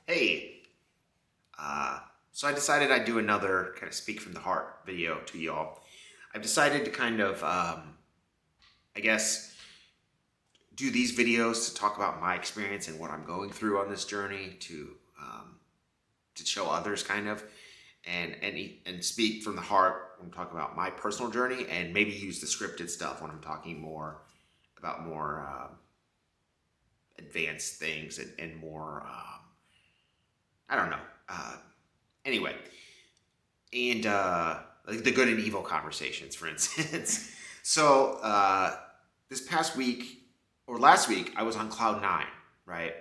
Hey, so I decided I'd do another kind of speak from the heart video to y'all. I've decided to kind of, I guess, do these videos to talk about my experience and what I'm going through on this journey to show others kind of, and speak from the heart when I'm talking about my personal journey, and maybe use the scripted stuff when I'm talking more about more advanced things and more. I don't know. Anyway, and like the good and evil conversations, for instance. So this past week or last week, I was on cloud nine, right?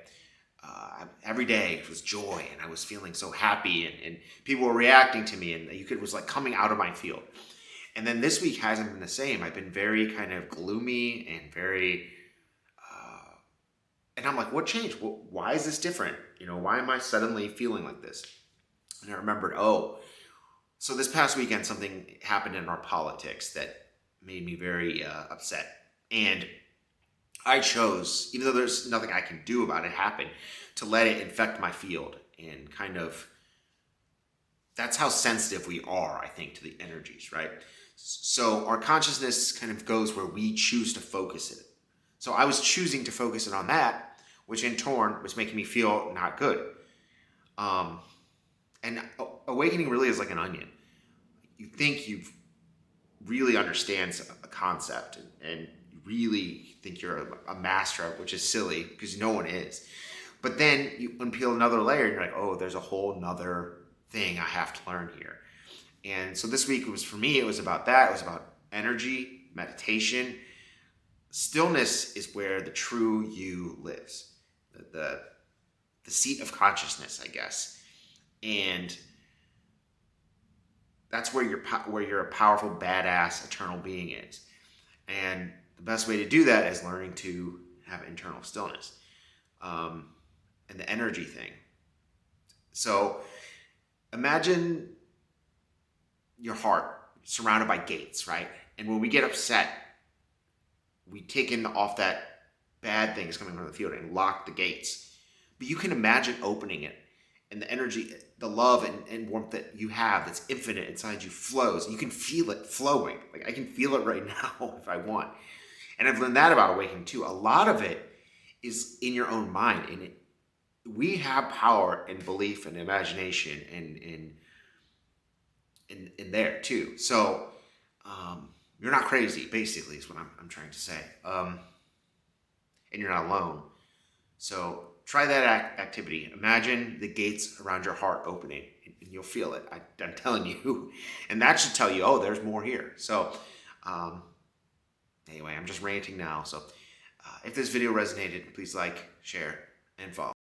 Every day was joy, and I was feeling so happy, and people were reacting to me, and it was like coming out of my field. And then this week hasn't been the same. I've been very kind of gloomy and very and I'm like, what changed? Why is this different? Why am I suddenly feeling like this? And I remembered, so this past weekend, something happened in our politics that made me very upset. And I chose, even though there's nothing I can do about it happen, to let it infect my field. And kind of, that's how sensitive we are, I think, to the energies, right? So our consciousness kind of goes where we choose to focus it. So I was choosing to focus it on that, which in turn was making me feel not good. And awakening really is like an onion. You think you really understand a concept and you really think you're a master of it, which is silly because no one is. But then you unpeel another layer and you're like, oh, there's a whole nother thing I have to learn here. And so this week for me, it was about that. It was about energy, meditation. Stillness is where the true you lives, the seat of consciousness, I guess, and that's where you're a powerful, badass, eternal being is. And the best way to do that is learning to have internal stillness, and the energy thing. So imagine your heart surrounded by gates, right? And when we get upset, we take in off that bad things coming from the field and lock the gates. But you can imagine opening it, and the energy, the love and warmth that you have that's infinite inside you flows. You can feel it flowing. Like I can feel it right now if I want. And I've learned that about awakening too. A lot of it is in your own mind. And we have power and belief and imagination in there too. So you're not crazy, basically, is what I'm trying to say. And you're not alone. So try that activity. Imagine the gates around your heart opening, and you'll feel it. I'm telling you. And that should tell you, oh, there's more here. So anyway, I'm just ranting now. So if this video resonated, please like, share, and follow.